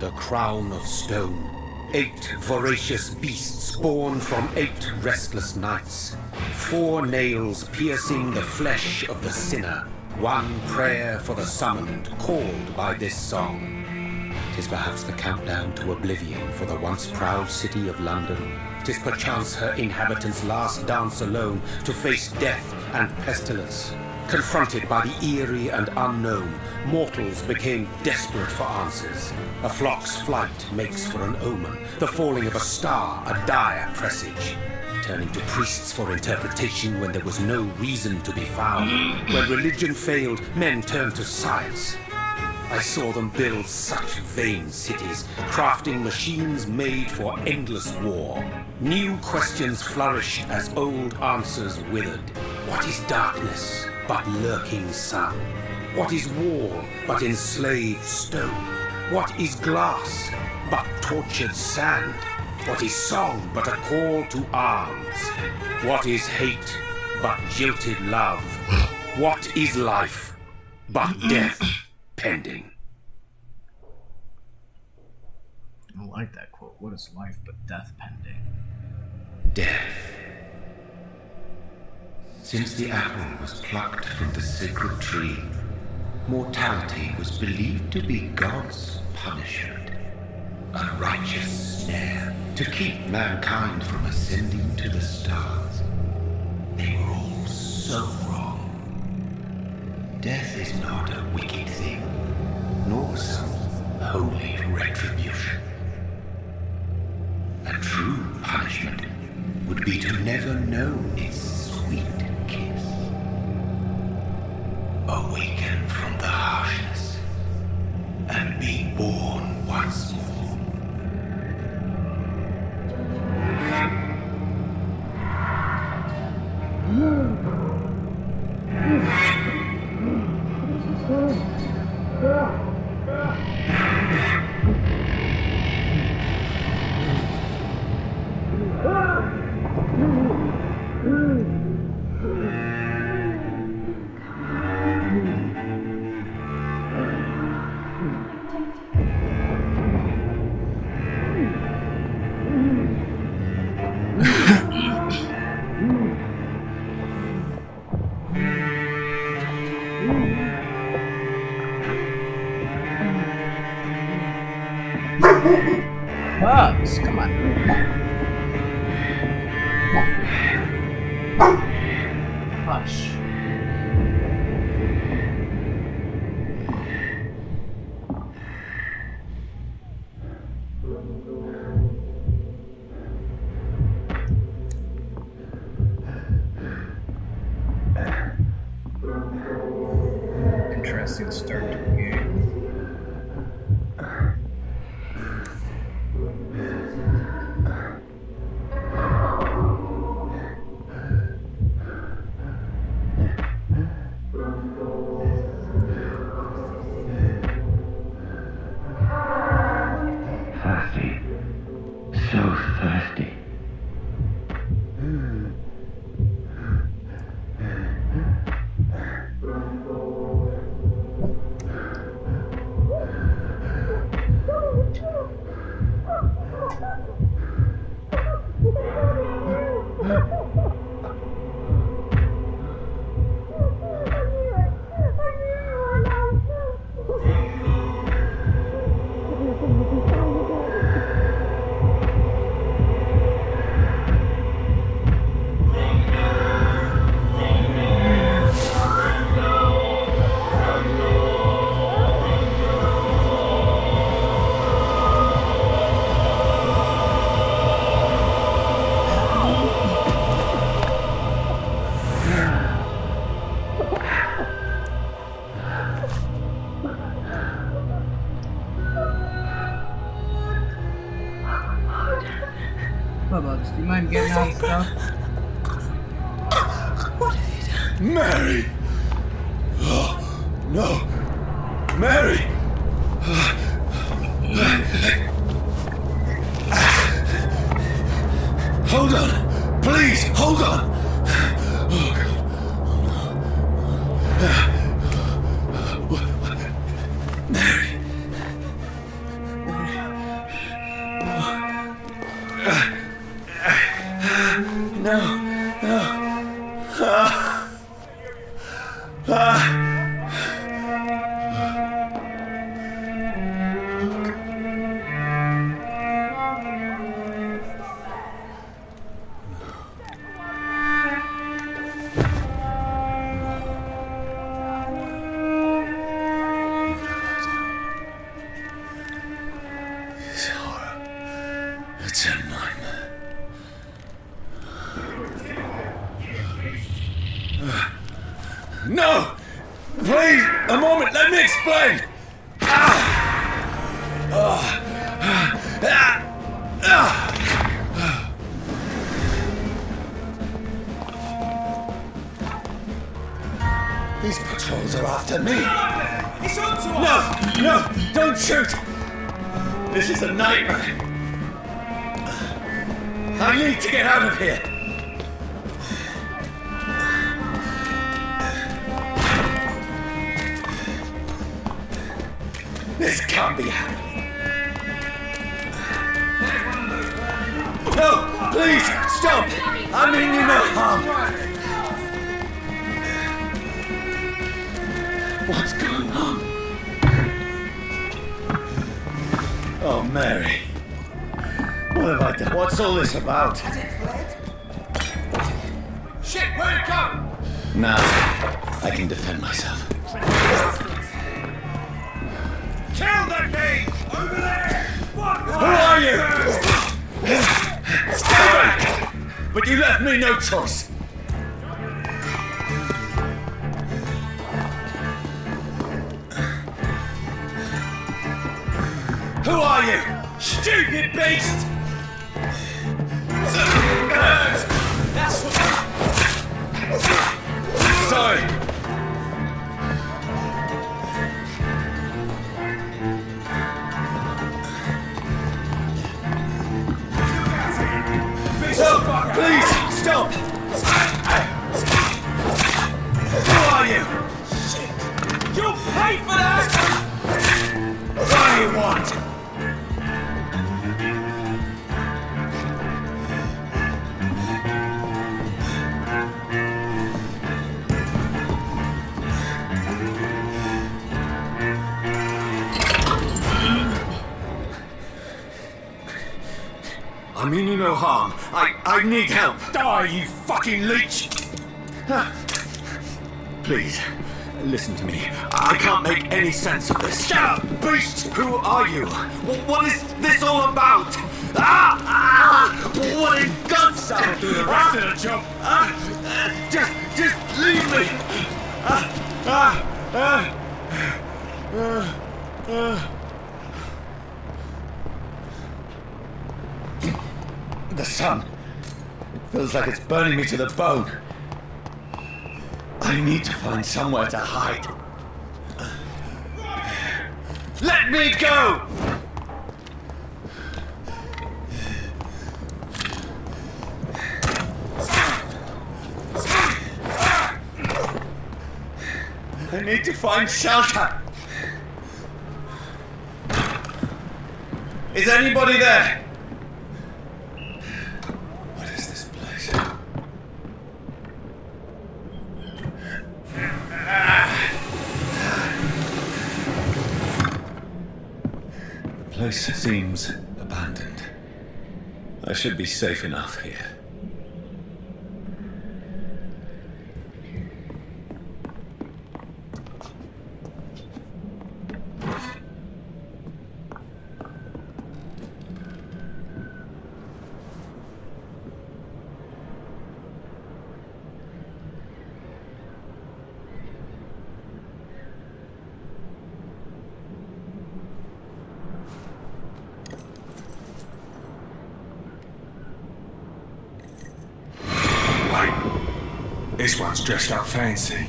The crown of stone. 8 voracious beasts born from 8 restless nights. 4 nails piercing the flesh of the sinner. 1 prayer for the summoned, called by this song. 'Tis perhaps the countdown to oblivion for the once proud city of London. 'Tis perchance her inhabitants' last dance alone to face death and pestilence. Confronted by the eerie and unknown, mortals became desperate for answers. A flock's flight makes for an omen, the falling of a star a dire presage. Turning to priests for interpretation when there was no reason to be found. When religion failed, men turned to science. I saw them build such vain cities, crafting machines made for endless war. New questions flourished as old answers withered. What is darkness but lurking sun? What is wall but enslaved stone? What is glass but tortured sand? What is song but a call to arms? What is hate but jilted love? What is life but death pending? I like that quote. What is life but death pending? Death. Since the apple was plucked from the sacred tree, mortality was believed to be God's punishment. A righteous snare to keep mankind from ascending to the stars. They were all so wrong. Death is not a wicked thing, nor some holy retribution. A true punishment would be to never know its sweet kiss. Awaken from the harshness and be born once more. Bugs, come on. Hush. Interesting start to the game. Thirsty. So thirsty. Bugs, do you mind getting out of stuff? What have you done? Mary! Oh, no! Mary! Hold on! Please, hold on! Oh, God. Mary! It's a nightmare. No! Please, a moment, let me explain! These patrols are after me! It's on to us! No! Don't shoot! This is a nightmare! I need to get out of here! This can't be happening. No! Please! Stop! I mean you no harm! What's going on? Oh, Mary. What have I done? What's all this about? Has it fled? Shit, where'd it go? Now, I can defend myself. Kill that thing! Over there! Who are you? Stay back! But you left me no choice. Who are you? Stupid beast! That's what... Sorry. No, please, stop! Who are you? Shit! You'll pay for that! What do you want? I mean you no harm. I need help. Die, you fucking leech! Please, listen to me. I can't make any sense of this. Shut up, beast! Who are you? What is this all about? What in God's I'll do the rest of the job. Just leave me. The sun. It feels like it's burning me to the bone. I need to find somewhere to hide. Let me go! I need to find shelter. Is anybody there? What is this place? The place seems abandoned. I should be safe enough here. This one's dressed up fancy.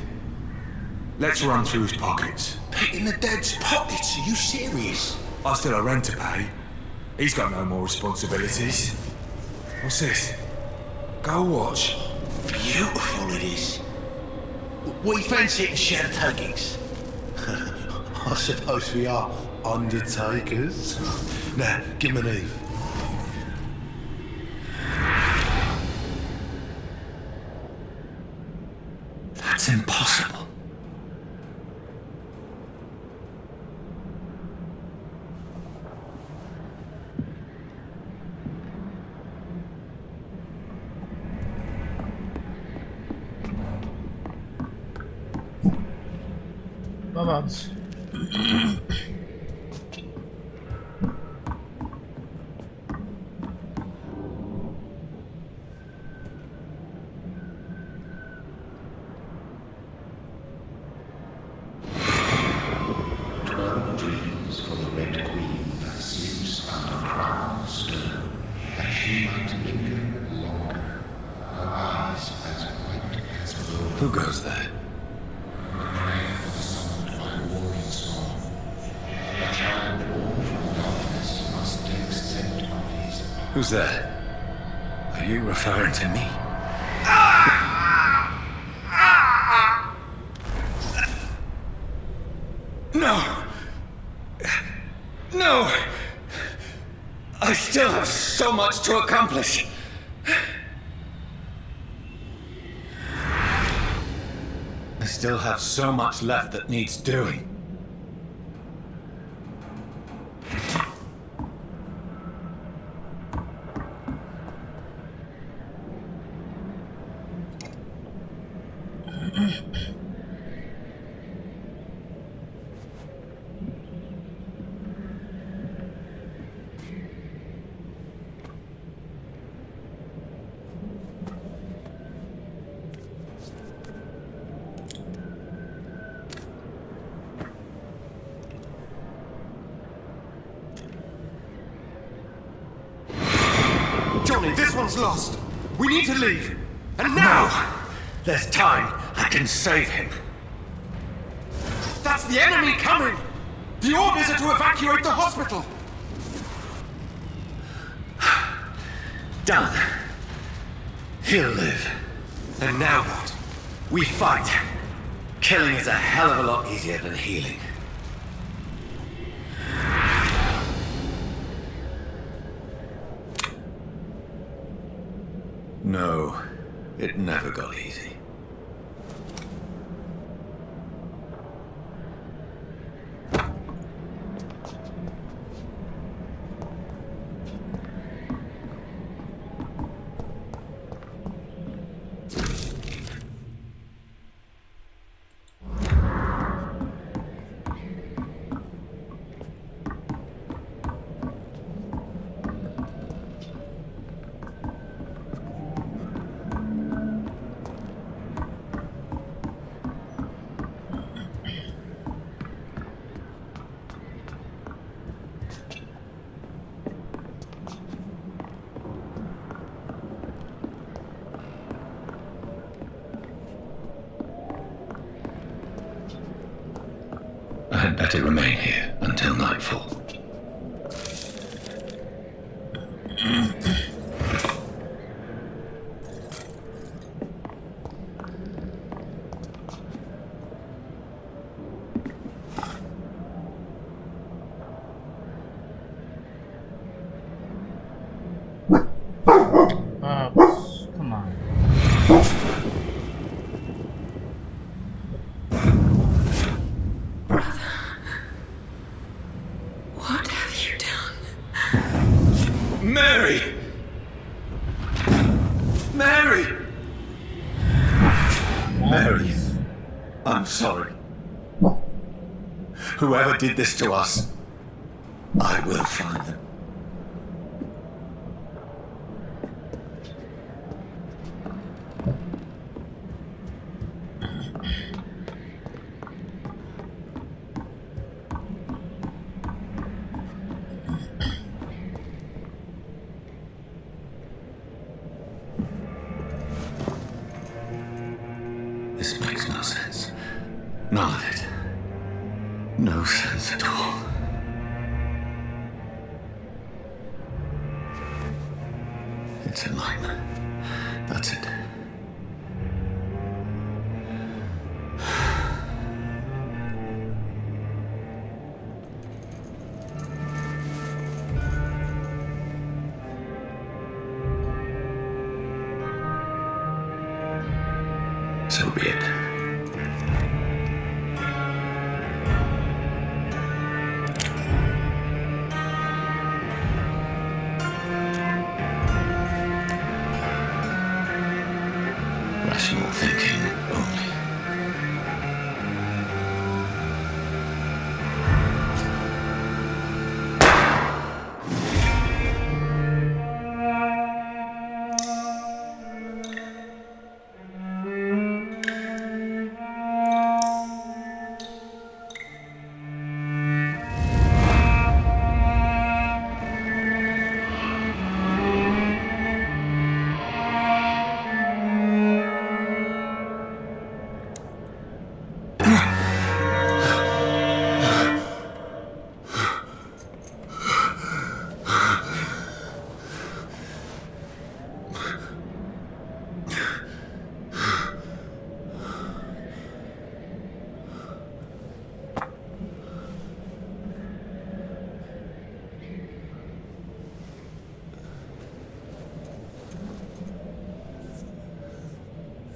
Let's run through his pockets. In the dead's pockets? Are you serious? I've still a rent to pay. He's got no more responsibilities. What's this? Go watch. Beautiful it is. We fancy it, share takings. I suppose we are undertakers. Now, give me an Eve. That's impossible. Moments. she might linger longer, her eyes as white as wool. Who goes there? A prayer summoned by warring storm. A child born from darkness must take scent of his power. Who's there? Are you referring to me? No! No! I still have so much to accomplish. I still have so much left that needs doing. Johnny, this one's lost. We need to leave. And now! No! There's time. I can save him. That's the enemy coming! The orders are to evacuate the hospital! Done. He'll live. And now what? We fight. Killing is a hell of a lot easier than healing. No, it never got easy. I'd better remain here until nightfall. Come on. What have you done? Mary! Mary! Mary, I'm sorry. Whoever did this to us, I will find them. This makes no sense. None of it. No sense at all. It's a nightmare. That's it. So be it. Rational thinking only.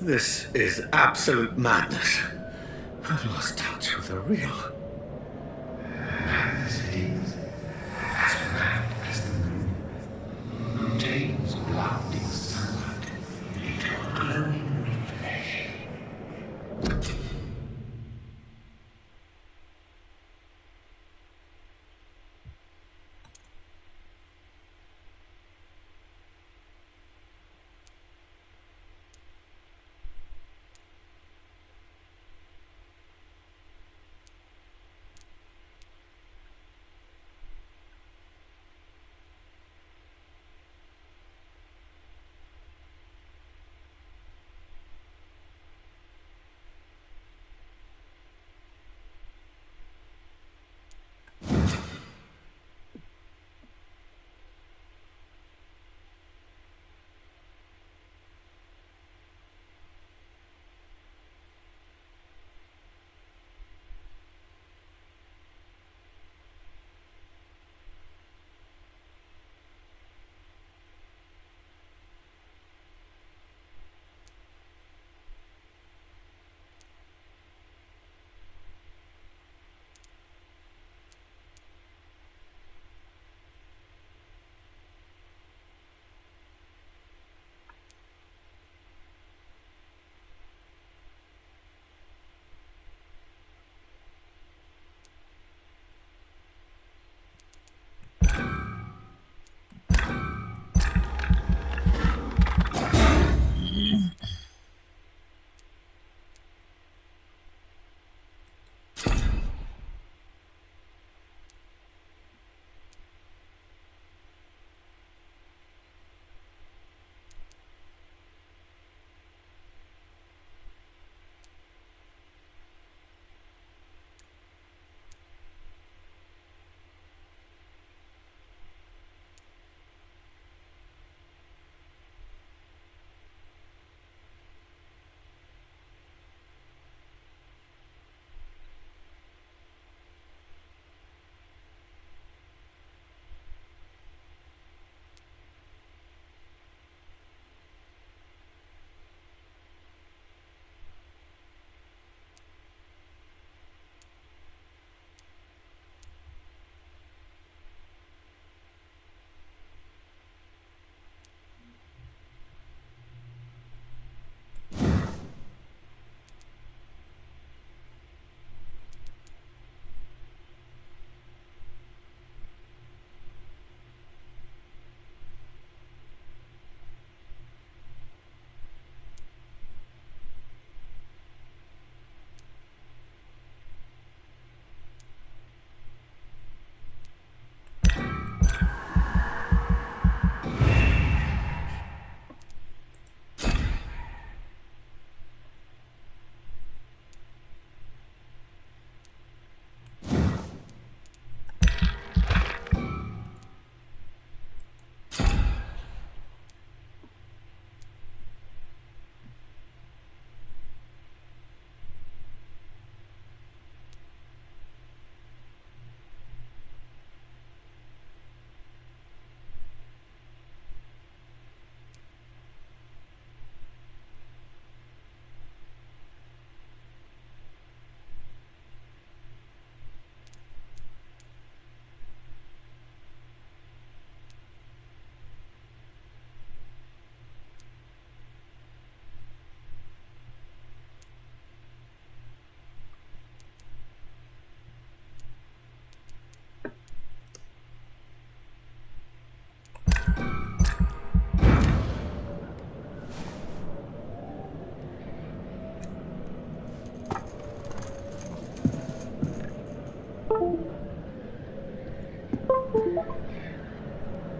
This is absolute madness. I've lost touch with the real. Madness it is, as mad as the moon, who takes blinding sunlight into a glowing reflection.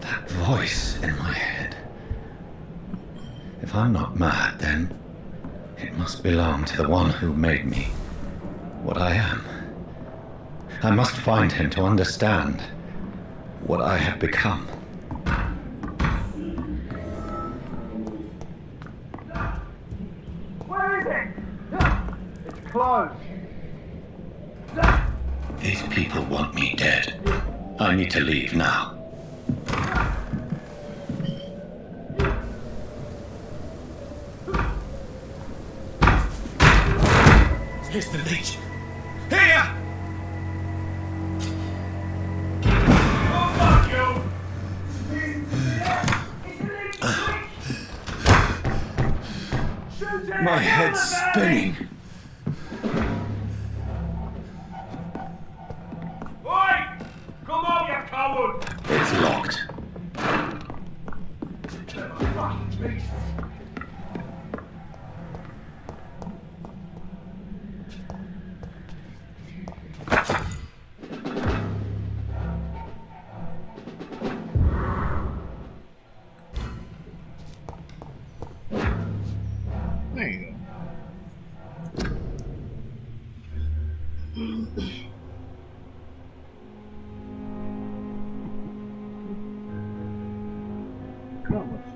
That voice in my head. If I'm not mad, then it must belong to the one who made me what I am. I must find him to understand what I have become. Where is it? It's closed. These people want me dead. I need to leave now. Here's the leech. Here! My head's spinning. Oi! Come on, you coward! It's locked. There you go. Come on, let's.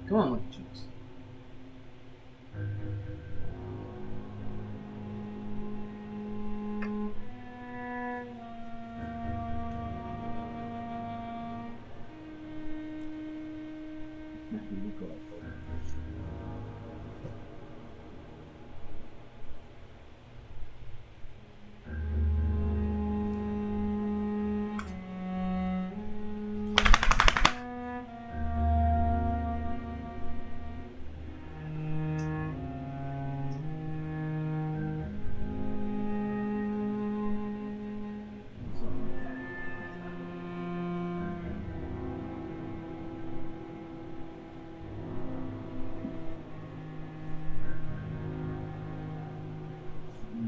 Come on, look at you.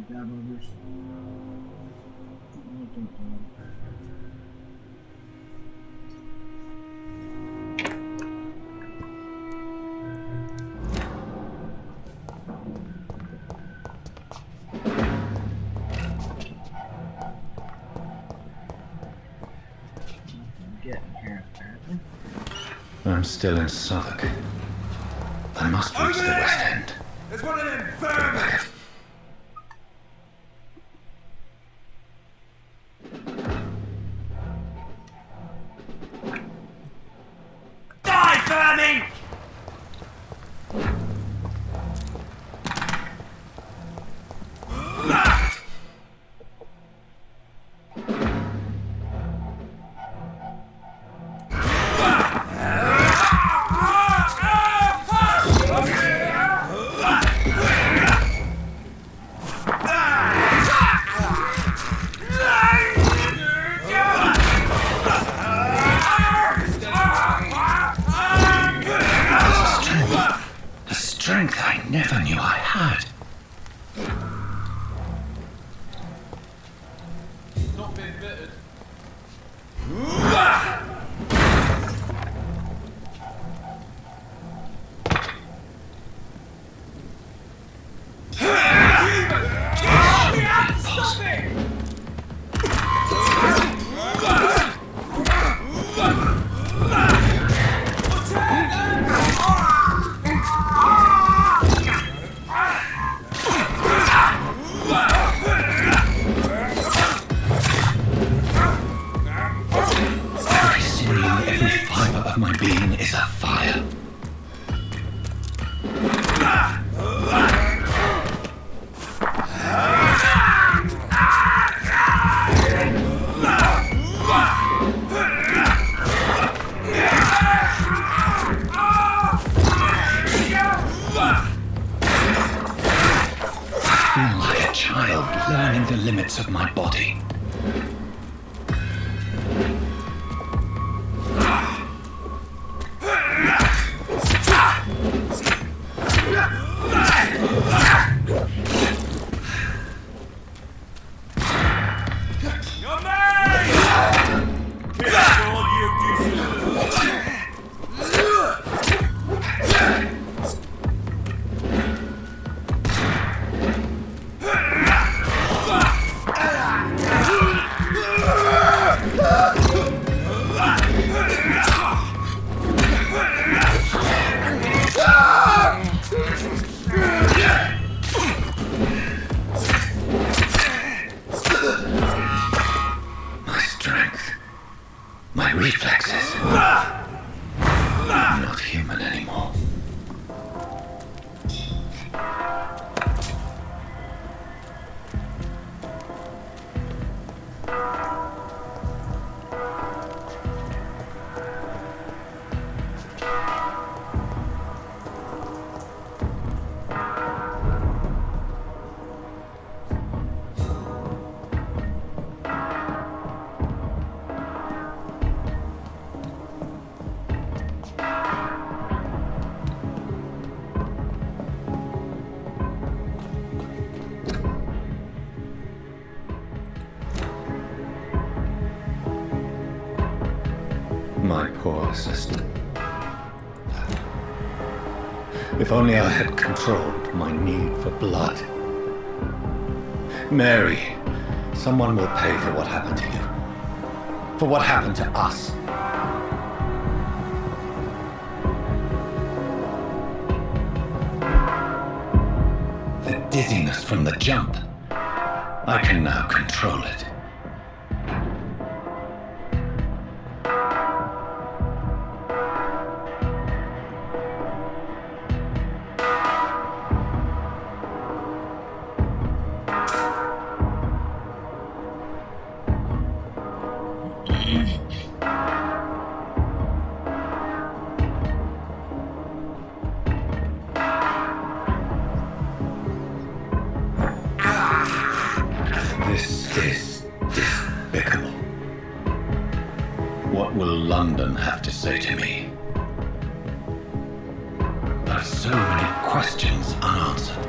Dabbers. I'm still in Southwark. I must reach the West End. There's one of them vermin! Die, vermin! Strength I never knew I had. Not been bittered. Stop it! My being is afire. I feel like a child learning the limits of my body. My poor sister. If only I had controlled my need for blood. Mary, someone will pay for what happened to you. For what happened to us. The dizziness from the jump. I can now control it. This is despicable. What will London have to say to me? There are so many questions unanswered.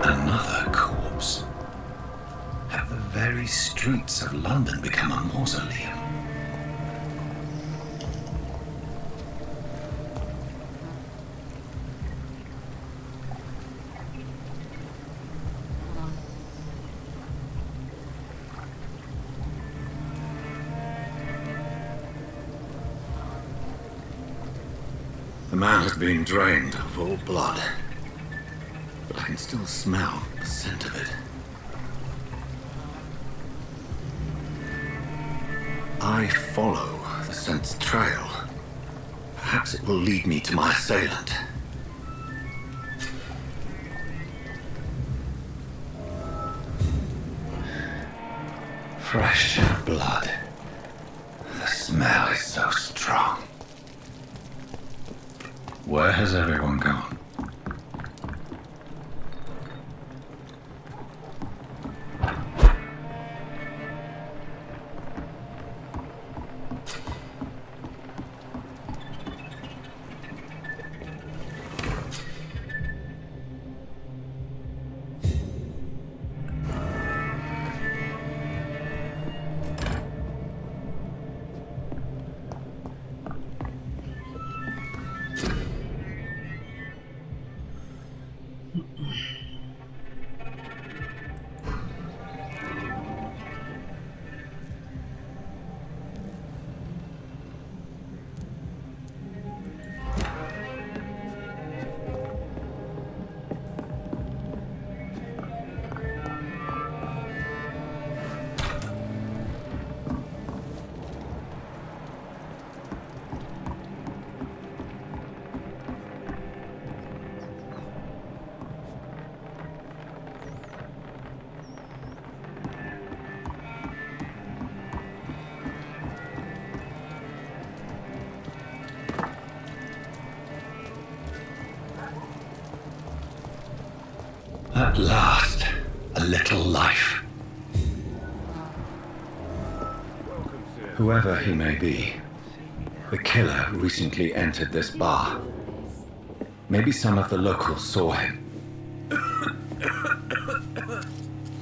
Another corpse. Have the very streets of London become a mausoleum? The man has been drained of all blood, but I can still smell the scent of it. I follow the scent's trail. Perhaps it will lead me to my assailant. Fresh blood. The smell is so strong. Where has everyone gone? At last, a little life. Whoever he may be, the killer recently entered this bar. Maybe some of the locals saw him.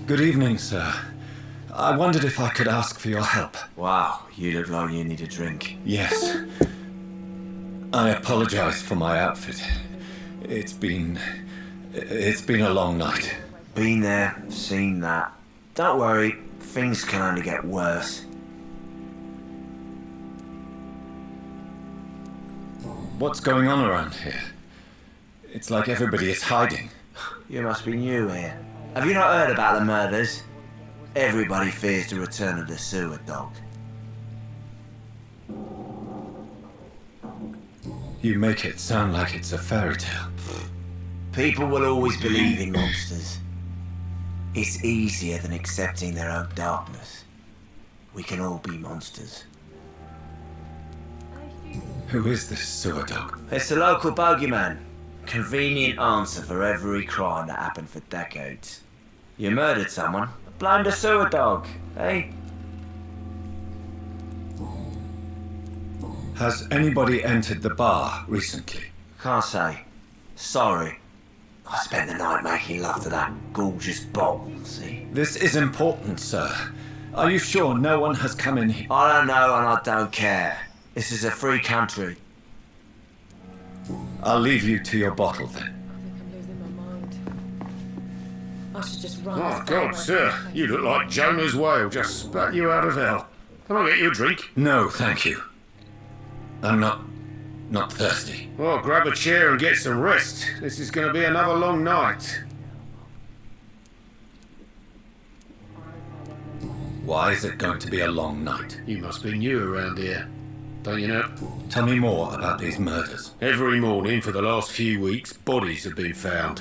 Good evening, sir. I wondered if I could ask for your help. Wow, you look like you need a drink. Yes. I apologize for my outfit. It's been a long night. Been there, seen that. Don't worry, things can only get worse. What's going on around here? It's like everybody is hiding. You must be new here. Have you not heard about the murders? Everybody fears the return of the sewer dog. You make it sound like it's a fairy tale. People will always believe in monsters. It's easier than accepting their own darkness. We can all be monsters. Who is this sewer dog? It's the local bogeyman. Convenient answer for every crime that happened for decades. You murdered someone, blame the sewer dog, eh? Has anybody entered the bar recently? Can't say. Sorry. I spent the night making love to that gorgeous bottle, see? This is important, sir. Are you sure no one has come in here? I don't know and I don't care. This is a free country. I'll leave you to your bottle then. I'm losing my mind. I should just run. Oh, God, sir. You look like Jonah's whale just spat you out of hell. Can I get you a drink? No, thank you. I'm not thirsty. Well, grab a chair and get some rest. This is going to be another long night. Why is it going to be a long night? You must be new around here. Don't you know? Tell me more about these murders. Every morning for the last few weeks, bodies have been found.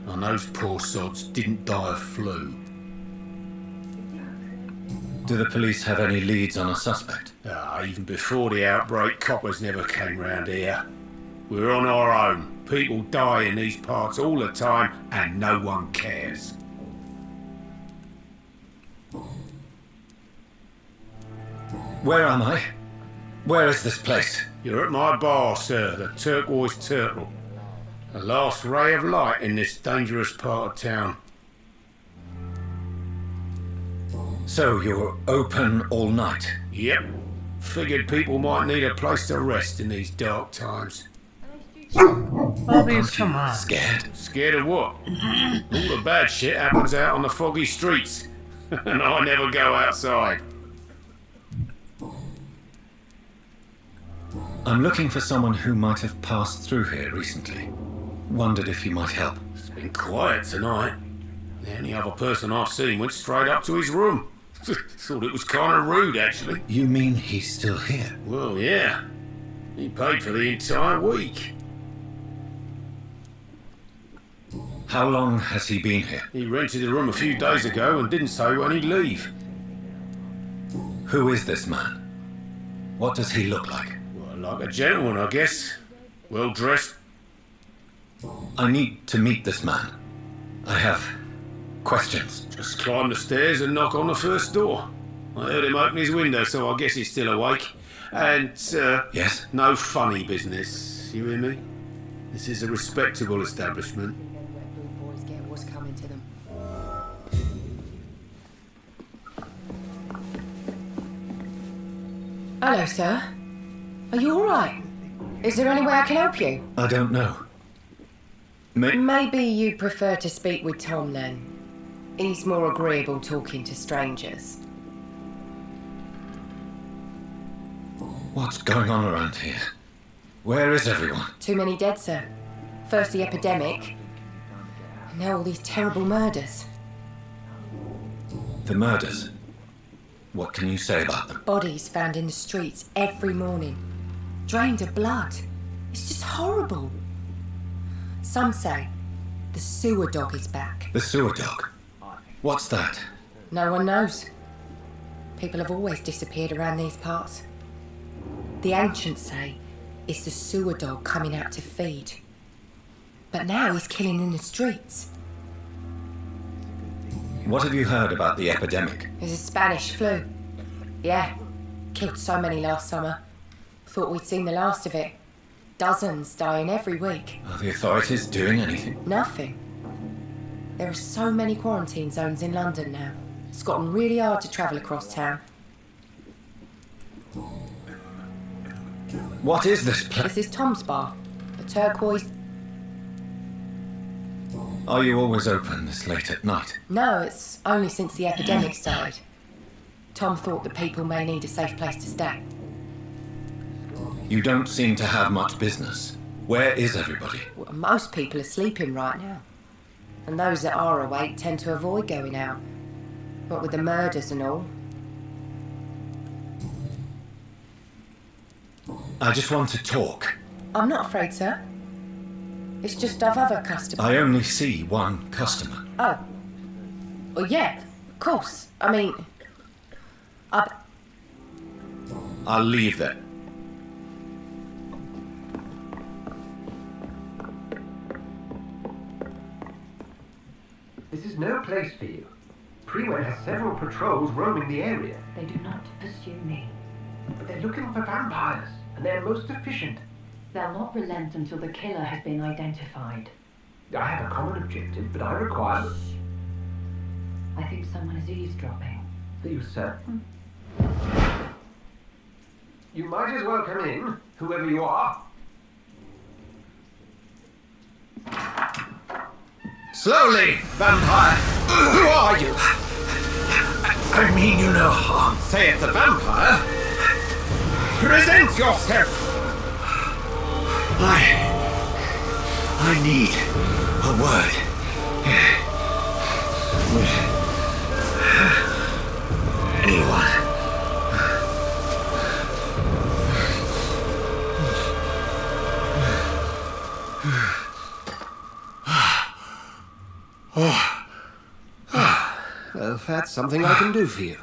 And those poor sods didn't die of flu. Do the police have any leads on a suspect? Even before the outbreak, coppers never came round here. We're on our own. People die in these parts all the time, and no one cares. Where am I? Where is this place? You're at my bar, sir, the Turquoise Turtle. The last ray of light in this dangerous part of town. So you're open all night? Yep. Figured people might need a place to rest in these dark times. Obvious, come on. Scared? Scared of what? All the bad shit happens out on the foggy streets. And I never go outside. I'm looking for someone who might have passed through here recently. Wondered if you might help. It's been quiet tonight. The only other person I've seen went straight up to his room. Thought it was kind of rude, actually. You mean he's still here? Well, yeah. He paid for the entire week. How long has he been here? He rented the room a few days ago and didn't say when he'd leave. Who is this man? What does he look like? Well, like a gentleman, I guess. Well dressed. I need to meet this man. I have questions. Just climb the stairs and knock on the first door. I heard him open his window, so I guess he's still awake. And, Yes? no funny business. You hear me? This is a respectable establishment. Boys get what's coming to them. Hello, sir. Are you all right? Is there any way I can help you? I don't know. Maybe you prefer to speak with Tom then. He's more agreeable talking to strangers. What's going on around here? Where is everyone? Too many dead, sir. First the epidemic, and now all these terrible murders. The murders? What can you say about them? Bodies found in the streets every morning. Drained of blood. It's just horrible. Some say the sewer dog is back. The sewer dog? What's that? No one knows. People have always disappeared around these parts. The ancients say it's the sewer dog coming out to feed. But now he's killing in the streets. What have you heard about the epidemic? There's a Spanish flu. Yeah, killed so many last summer. Thought we'd seen the last of it. Dozens dying every week. Are the authorities doing anything? Nothing. There are so many quarantine zones in London now. It's gotten really hard to travel across town. What is this place? This is Tom's bar. The Turquoise... Are you always open this late at night? No, it's only since the epidemic started. Tom thought that people may need a safe place to stay. You don't seem to have much business. Where is everybody? Well, most people are sleeping right now. And those that are awake tend to avoid going out. What with the murders and all. I just want to talk. I'm not afraid, sir. It's just I've other customers. I only see one customer. Oh. Well, yeah, of course. I mean... I'll leave then. This is no place for you. Freeway has several patrols roaming the area. They do not pursue me. But they're looking for vampires, and they're most efficient. They'll not relent until the killer has been identified. I have a common objective, but I require... I think someone is eavesdropping. Are you certain? You might as well come in, whoever you are. Slowly, vampire! Who are you? I mean you no harm, saith the vampire. Present yourself! I need a word. With anyone. Well, that's something I can do for you.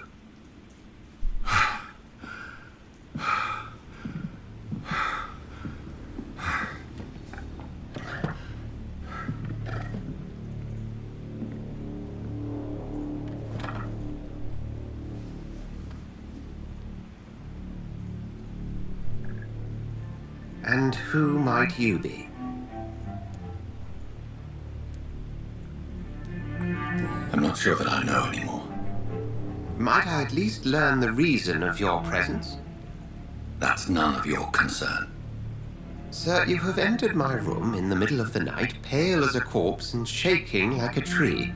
And who might you be? I'm not sure that I know anymore. Might I at least learn the reason of your presence? That's none of your concern. Sir, you have entered my room in the middle of the night, pale as a corpse and shaking like a tree.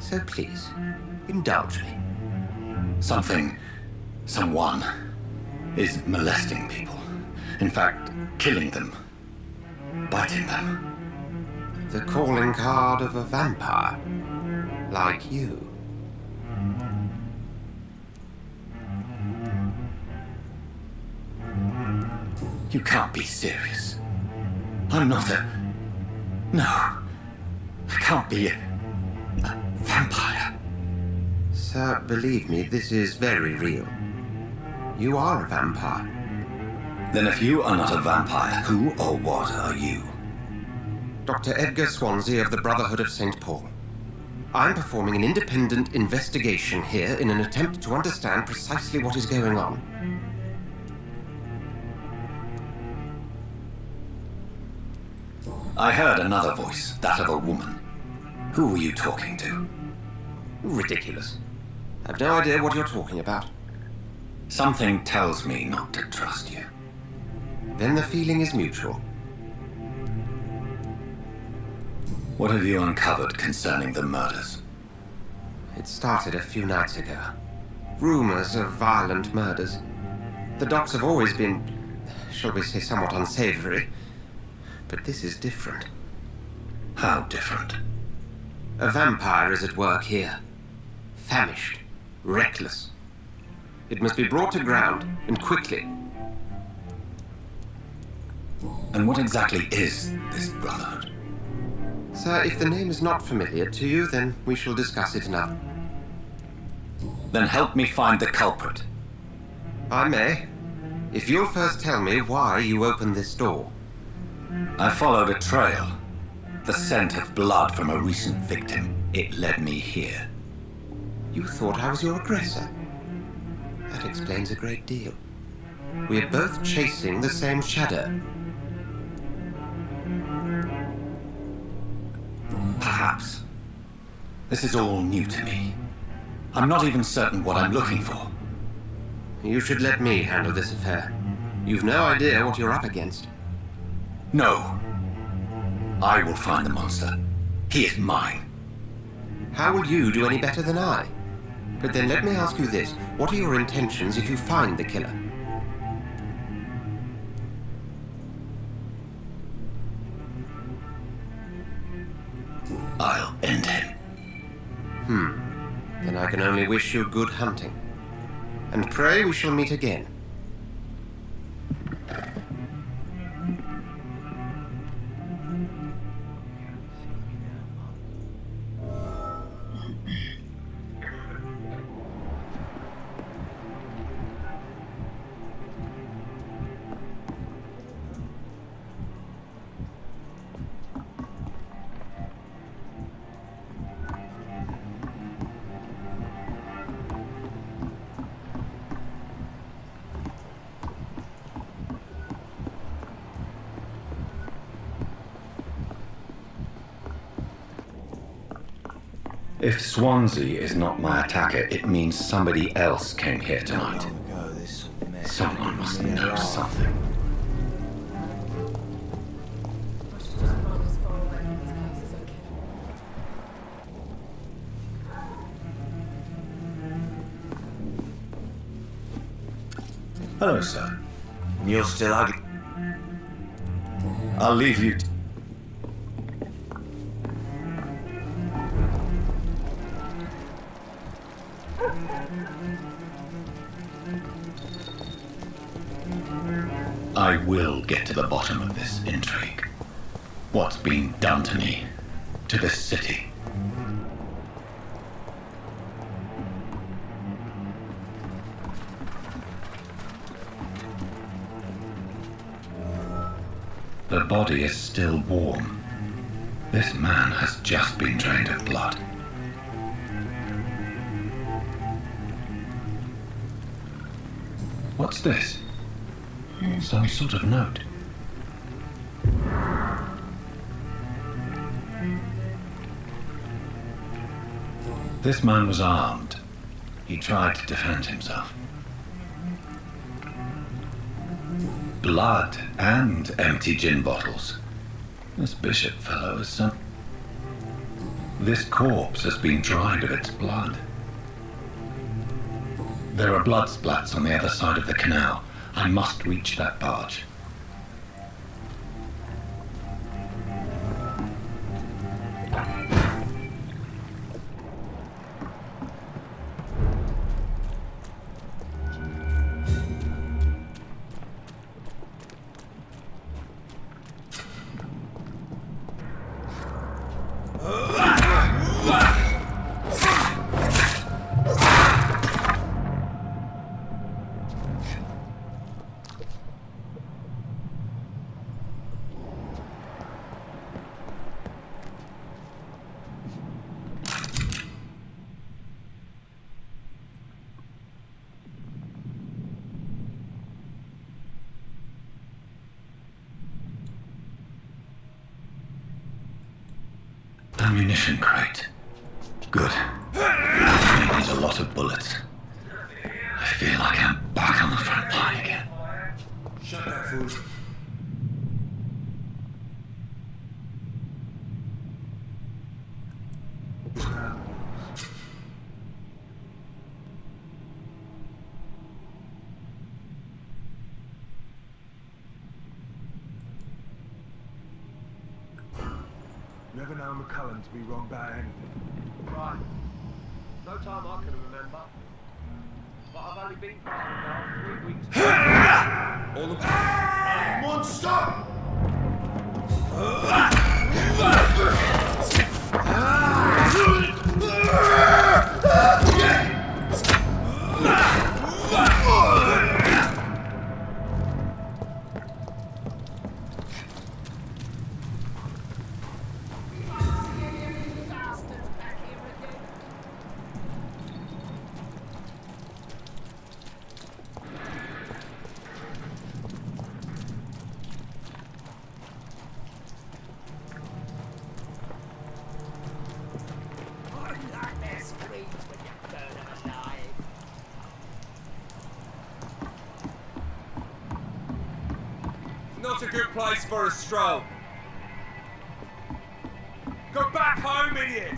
So please, indulge me. Someone is molesting people. In fact, killing them. Biting them. The calling card of a vampire. Like you. You can't be serious. I'm not a... No. I can't be a vampire. Sir, believe me, this is very real. You are a vampire. Then if you are not a vampire, who or what are you? Dr. Edgar Swansea of the Brotherhood of St. Paul. I'm performing an independent investigation here in an attempt to understand precisely what is going on. I heard another voice, that of a woman. Who were you talking to? Ridiculous. I've no idea what you're talking about. Something tells me not to trust you. Then the feeling is mutual. What have you uncovered concerning the murders? It started a few nights ago. Rumors of violent murders. The docs have always been, shall we say, somewhat unsavory. But this is different. How different? A vampire is at work here. Famished. Reckless. It must be brought to ground, and quickly. And what exactly is this Brotherhood? Sir, if the name is not familiar to you, then we shall discuss it another. Then help me find the culprit. I may. If you'll first tell me why you opened this door. I followed a trail. The scent of blood from a recent victim. It led me here. You thought I was your aggressor? That explains a great deal. We're both chasing the same shadow. Perhaps. This is all new to me. I'm not even certain what I'm looking for. You should let me handle this affair. You've no idea what you're up against. No. I will find the monster. He is mine. How will you do any better than I? But then let me ask you this. What are your intentions if you find the killer? I'll end him. Then I can only wish you good hunting. And pray we shall meet again. If Swansea is not my attacker, it means somebody else came here tonight. Someone must know something. Hello, sir. You're still ugly. I'll leave you. I will get to the bottom of this intrigue. What's been done to me, to this city. The body is still warm. This man has just been drained of blood. What's this? Some sort of note. This man was armed. He tried to defend himself. Blood and empty gin bottles. This bishop fellow is some... This corpse has been dried of its blood. There are blood splats on the other side of the canal. I must reach that barge. Ammunition crate. Good. I need a lot of bullets. I feel like I'm back on the front line again. Shut that fool. Never known McCullum to be wrong about anything. Right. No time I can remember. But I've only been part of now 3 weeks. All the... Come on, stop! Not a good place for a stroll. Go back home, idiot!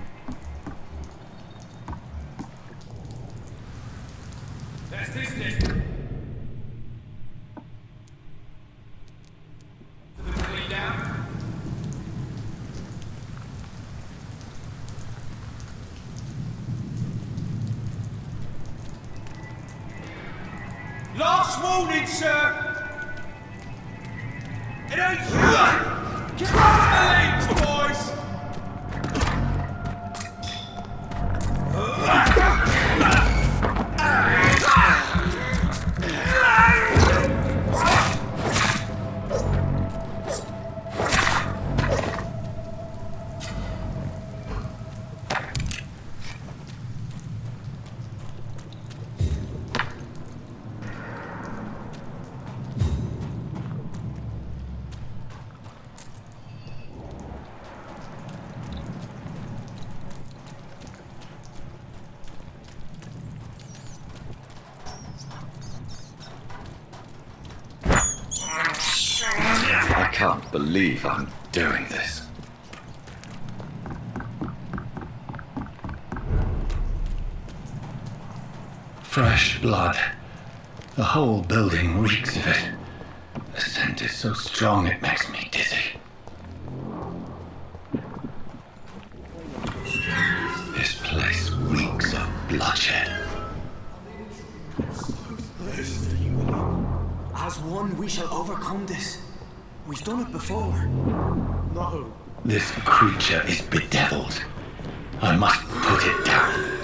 That's this then. To the clean down. Last warning, sir! It ain't you! Get off the leads, boys! can't believe I'm doing this. Fresh blood. The whole building reeks of it. The scent is so strong it makes me dizzy. This place reeks of bloodshed. As one, we shall overcome this. We've done it before. No. This creature is bedeviled. I must put it down.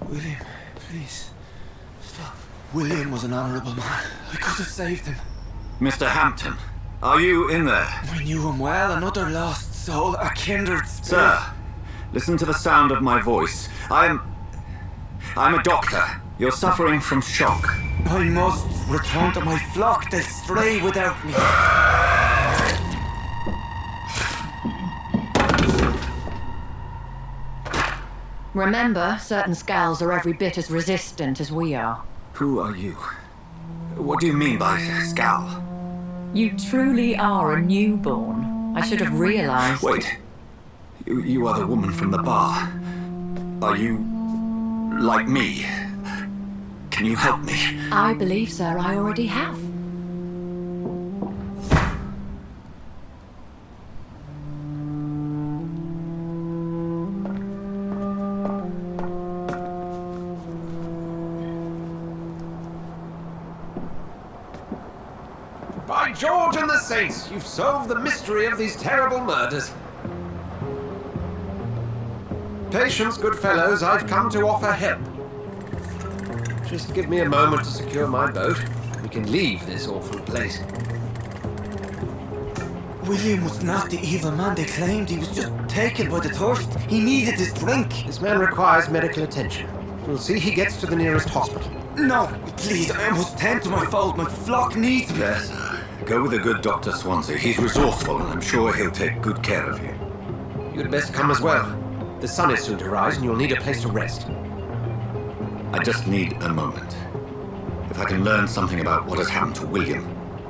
William, please. Stop. William was an honourable man. I could have saved him. Mr. Hampton, are you in there? I knew him well, another lost soul, a kindred spirit. Sir, listen to the sound of my voice. I'm a doctor. You're suffering from shock. I must return to my flock. They'll stray without me. Remember, certain skulls are every bit as resistant as we are. Who are you? What do you mean by scowl? You truly are a newborn. I should have realized. Wait. You are the woman from the bar. Are you like me? Can you help me? I believe, sir, I already have. By George and the Saints, you've solved the mystery of these terrible murders. Patience, good fellows, I've come to offer help. Just give me a moment to secure my boat. We can leave this awful place. William was not the evil man they claimed. He was just taken by the thirst. He needed his drink. This man requires medical attention. We'll see he gets to the nearest hospital. No, please, I must tend to my fold. My flock needs me. Yes, go with the good Dr. Swansea. He's resourceful and I'm sure he'll take good care of you. You'd best come as well. The sun is soon to rise and you'll need a place to rest. I just need a moment. If I can learn something about what has happened to William,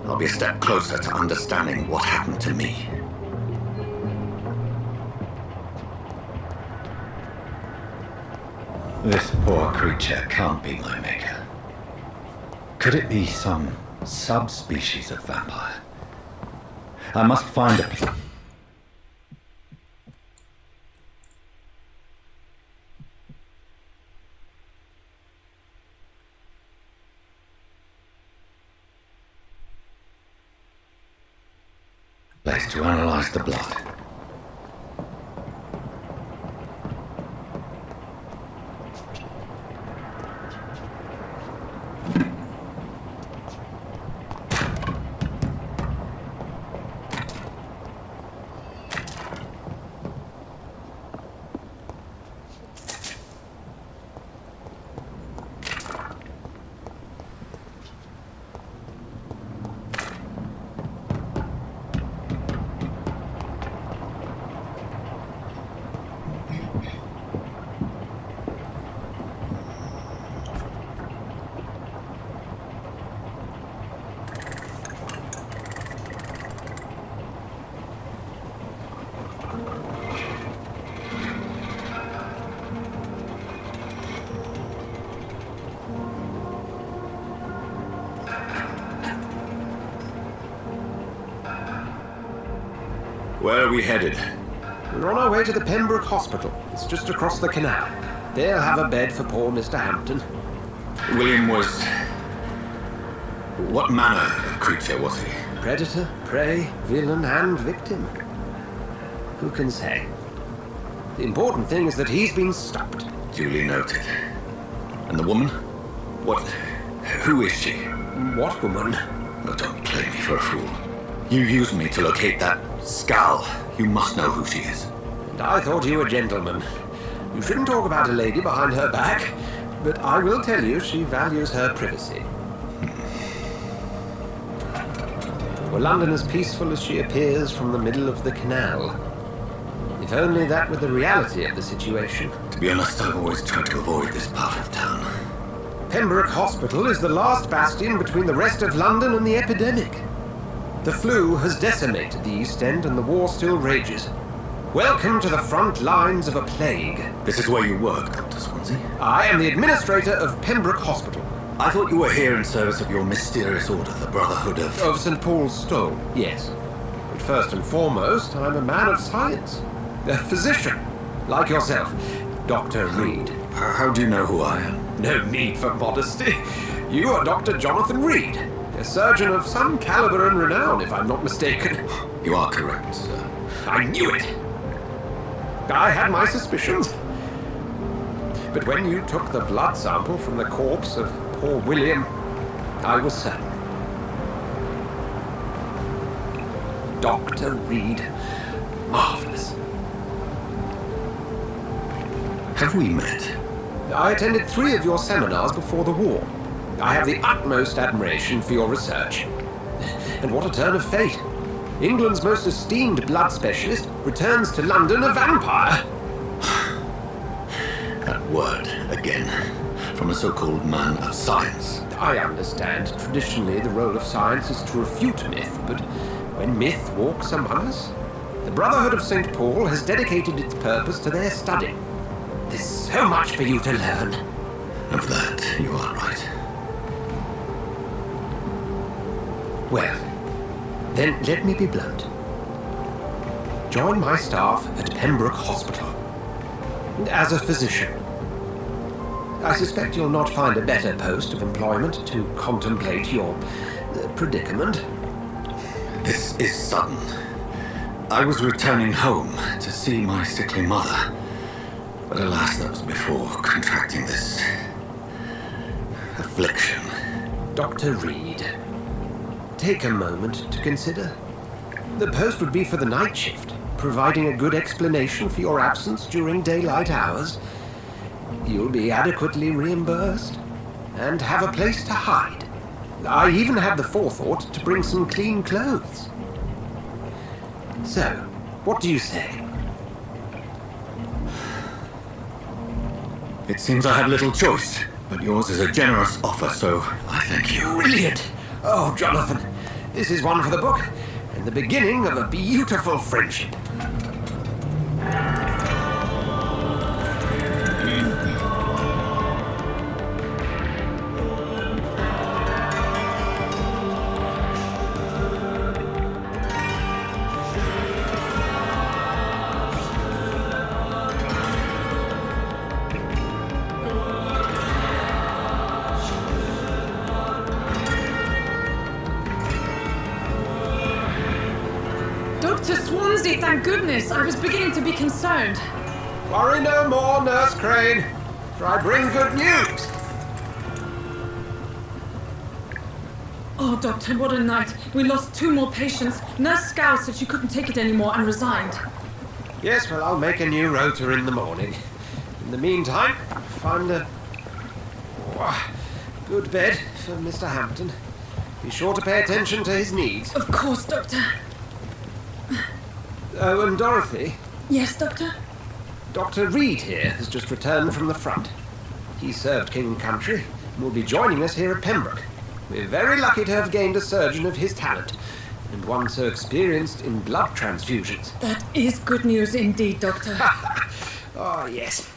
I'll be a step closer to understanding what happened to me. This poor creature can't be my maker. Could it be some subspecies of vampire? I must find a place to analyze the blood. Where are we headed? We're on our way to the Pembroke Hospital. It's just across the canal. They'll have a bed for poor Mr. Hampton. William was... What manner of creature was he? Predator, prey, villain, and victim. Who can say? The important thing is that he's been stopped. Duly noted. And the woman? What... Who is she? What woman? Oh, don't play me for a fool. You used me to locate that skull. You must know who she is. And I thought you a gentleman. You shouldn't talk about a lady behind her back, but I will tell you she values her privacy. Were London as peaceful as she appears from the middle of the canal? If only that were the reality of the situation. To be honest, I've always tried to avoid this part of town. Pembroke Hospital is the last bastion between the rest of London and the epidemic. The flu has decimated the East End and the war still rages. Welcome to the front lines of a plague. This is where you work, Dr. Swansea? I am the administrator of Pembroke Hospital. I thought you were here in service of your mysterious order, the Brotherhood of... Of St. Paul's Stone, yes. But first and foremost, I'm a man of science. A physician, like yourself, Dr. Reed. How do you know who I am? No need for modesty. You are Dr. Jonathan Reed, a surgeon of some caliber and renown, if I'm not mistaken. You are correct, sir. I knew it. I had my suspicions. But when you took the blood sample from the corpse of poor William, I was certain. Dr. Reed. Marvelous. Have we met? I attended 3 of your seminars before the war. I have the utmost admiration for your research. And what a turn of fate. England's most esteemed blood specialist returns to London a vampire. That word, again, from a so-called man of science. I understand. Traditionally, the role of science is to refute myth, but when myth walks among us, the Brotherhood of St. Paul has dedicated its purpose to their study. There's so much for you to learn. Of that, you are right. Well, then let me be blunt. Join my staff at Pembroke Hospital. As a physician. I suspect you'll not find a better post of employment to contemplate your predicament. This is sudden. I was returning home to see my sickly mother. But alas, that was before contracting this affliction. Dr. Reed, take a moment to consider. The post would be for the night shift, providing a good explanation for your absence during daylight hours. You'll be adequately reimbursed and have a place to hide. I even had the forethought to bring some clean clothes. So, what do you say? It seems I have little choice, but yours is a generous offer, so I thank you. Brilliant! Oh, Jonathan, this is one for the book, and the beginning of a beautiful friendship. Dr. Swansea, thank goodness. I was beginning to be concerned. Worry no more, Nurse Crane, for I bring good news. Oh, Doctor, what a night. We lost 2 more patients. Nurse Scow said she couldn't take it anymore and resigned. Yes, well, I'll make a new rota in the morning. In the meantime, find a good bed for Mr. Hampton. Be sure to pay attention to his needs. Of course, Doctor. Oh, and Dorothy? Yes, Doctor? Dr. Reed here has just returned from the front. He served King and Country and will be joining us here at Pembroke. We're very lucky to have gained a surgeon of his talent, and one so experienced in blood transfusions. That is good news indeed, Doctor. Oh, yes.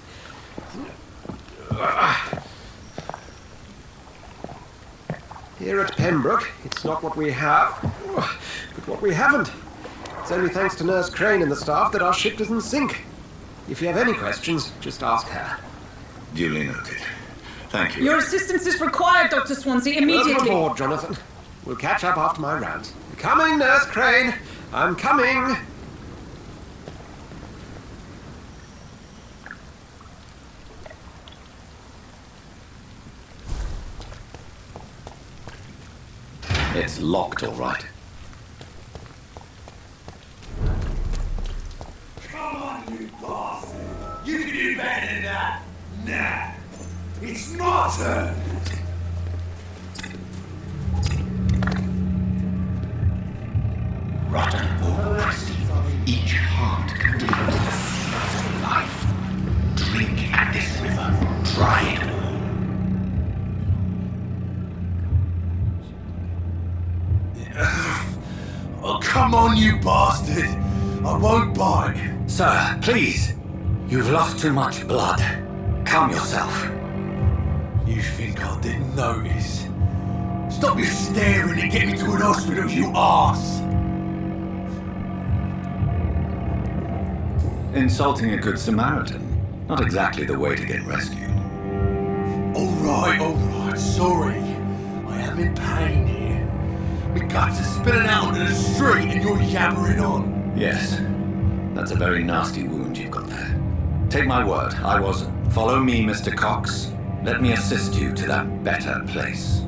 Here at Pembroke, it's not what we have, but what we haven't. It's only thanks to Nurse Crane and the staff that our ship doesn't sink. If you have any questions, just ask her. Duly noted. Thank you. Your assistance is required, Dr. Swansea, immediately. Welcome aboard, Jonathan. We'll catch up after my rounds. Coming, Nurse Crane. I'm coming. It's locked, all right. Come on, you bastard! You can do better than that! Nah! It's my turn! Rotten or crusty, each heart contains the seeds of life. Drink at this river, dry it all. Oh, come on, you bastard! I won't bite! Sir, please. You've lost too much blood. Calm yourself. You think I didn't notice? Stop your staring and get me to an hospital, you arse! Insulting a good Samaritan. Not exactly the way to get rescued. Alright, sorry. I am in pain here. My guts are spilling out onto the street and you're yabbering on. Yes. That's a very nasty wound you've got there. Take my word, I was... Follow me, Mr. Cox. Let me assist you to that better place.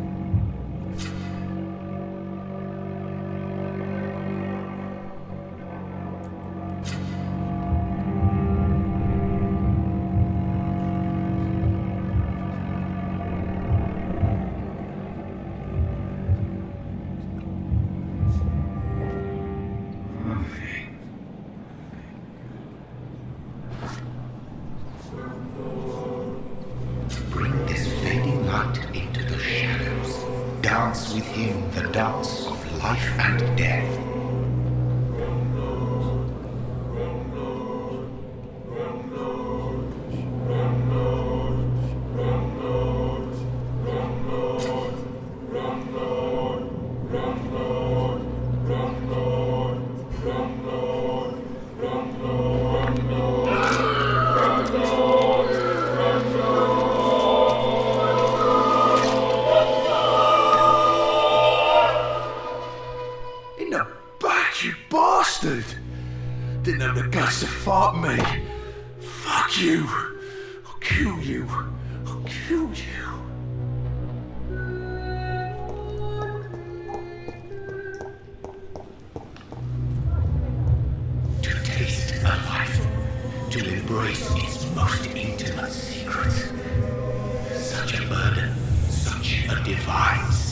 Bring this fading light into the shadows. Dance with him the dance of life and death. In the back, you bastard! Didn't have the guts to fart me. Fuck you! I'll kill you. I'll kill you. To taste a life, to embrace its most intimate secrets. Such a burden, such a divine sin.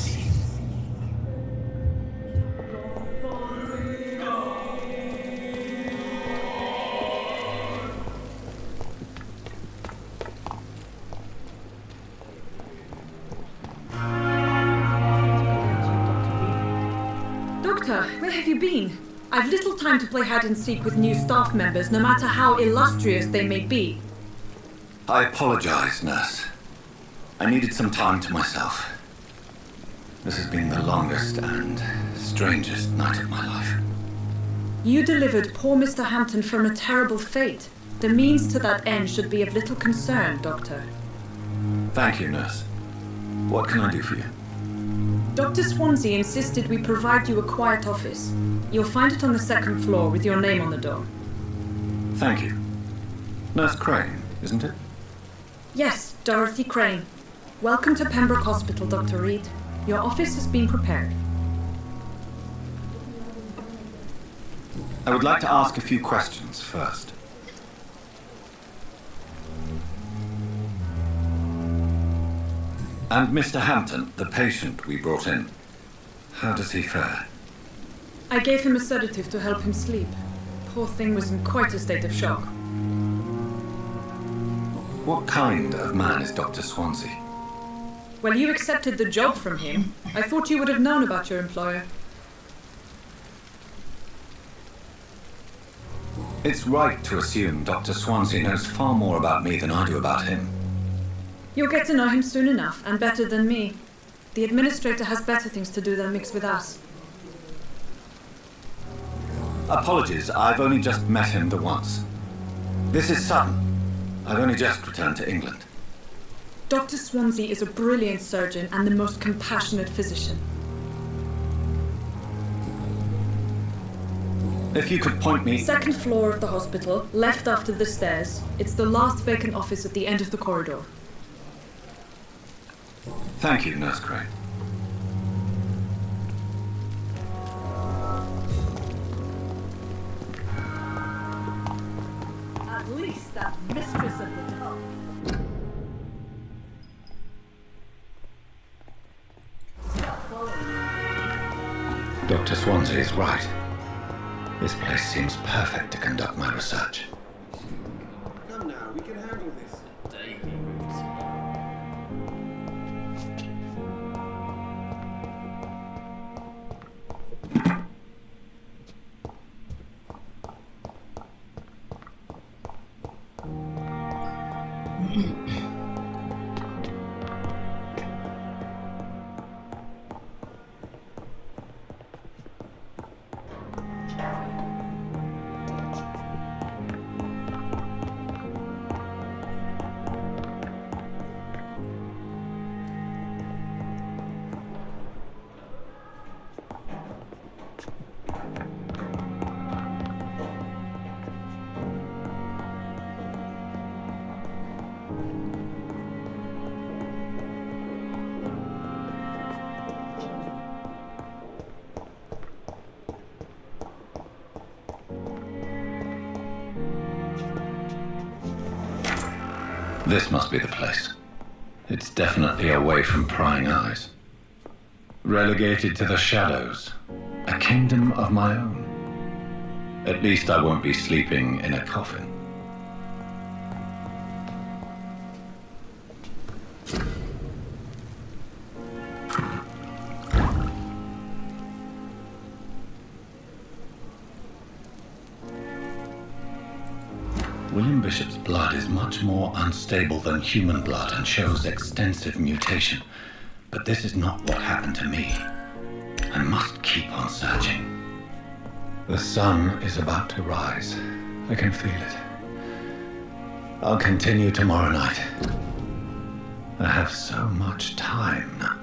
Doctor, where have you been? I've little time to play hide and seek with new staff members, no matter how illustrious they may be. I apologize, nurse. I needed some time to myself. This has been the longest and strangest night of my life. You delivered poor Mr. Hampton from a terrible fate. The means to that end should be of little concern, Doctor. Thank you, nurse. What can I do for you? Dr. Swansea insisted we provide you a quiet office. You'll find it on the second floor with your name on the door. Thank you. Nurse Crane, isn't it? Yes, Dorothy Crane. Welcome to Pembroke Hospital, Dr. Reed. Your office has been prepared. I would like to ask a few questions first. And Mr. Hampton, the patient we brought in, how does he fare? I gave him a sedative to help him sleep. Poor thing was in quite a state of shock. What kind of man is Dr. Swansea? Well, you accepted the job from him. I thought you would have known about your employer. It's right to assume Dr. Swansea knows far more about me than I do about him. You'll get to know him soon enough, and better than me. The administrator has better things to do than mix with us. Apologies, I've only just met him the once. This is Sutton. I've only just returned to England. Dr. Swansea is a brilliant surgeon and the most compassionate physician. If you could point me... Second floor of the hospital, left after the stairs. It's the last vacant office at the end of the corridor. Thank you, Nurse Crane. At least that mistress of the dark. Stop following me. Dr. Swansea is right. This place seems perfect to conduct my research. Come now, we can handle this. Daily This must be the place. It's definitely away from prying eyes. Relegated to the shadows. A kingdom of my own. At least I won't be sleeping in a coffin. William Bishop's blood is much more unstable than human blood and shows extensive mutation. But this is not what happened to me. I must keep on searching. The sun is about to rise. I can feel it. I'll continue tomorrow night. I have so much time now.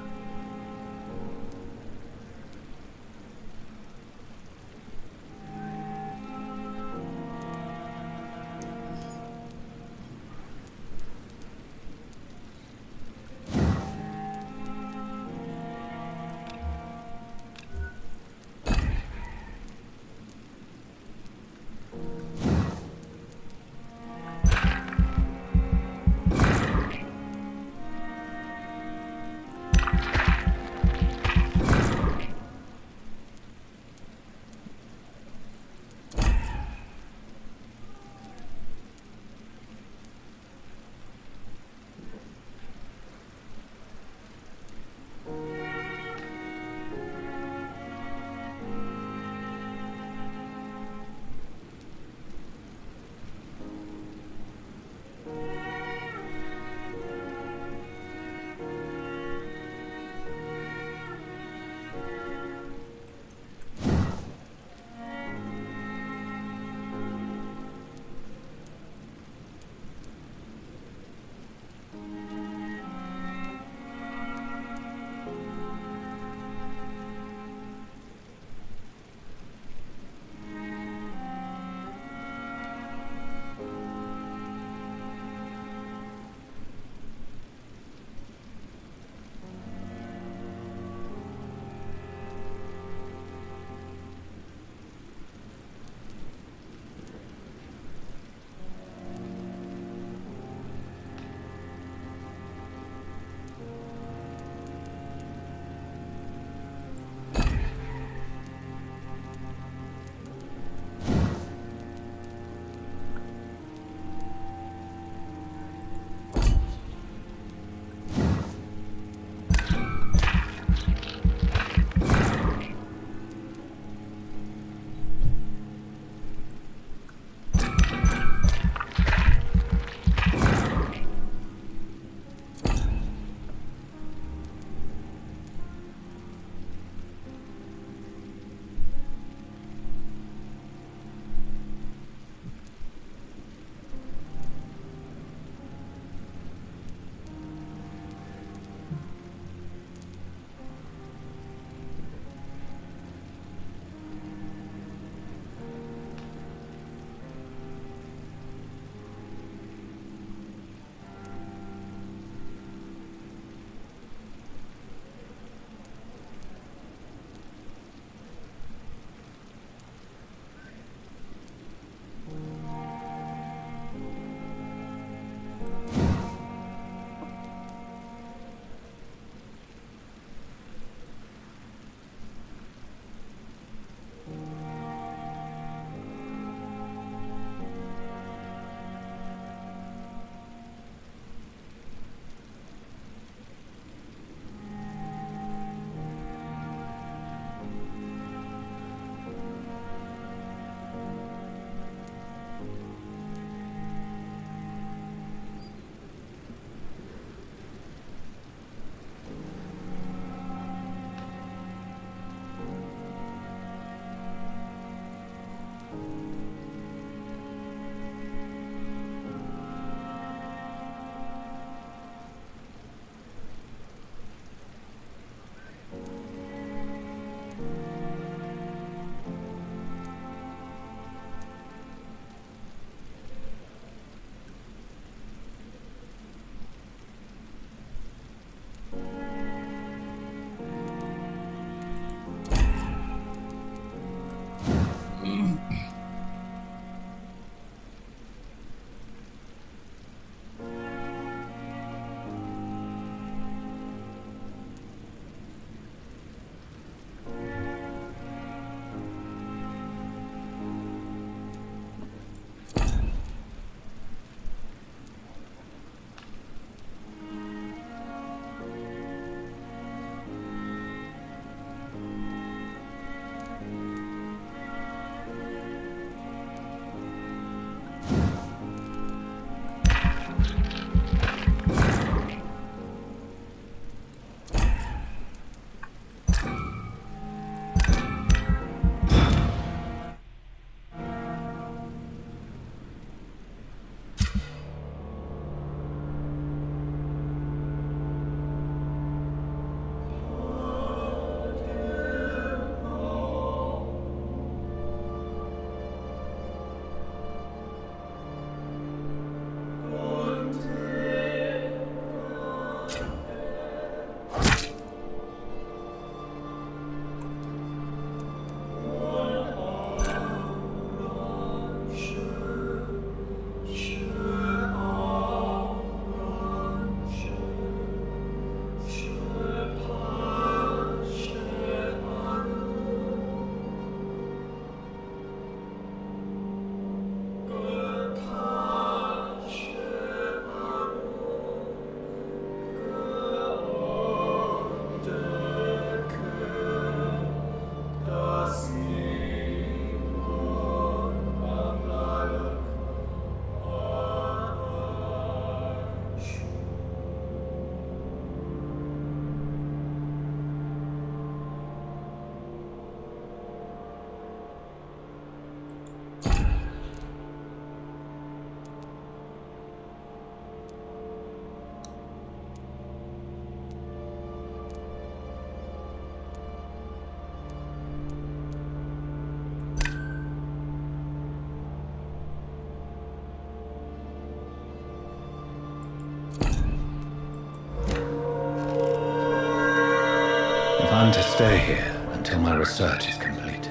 plan to stay here until my research is complete.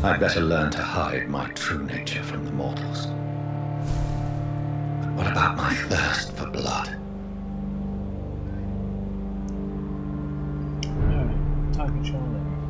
I'd better learn to hide my true nature from the mortals. But what about my thirst for blood? Alright, time control then.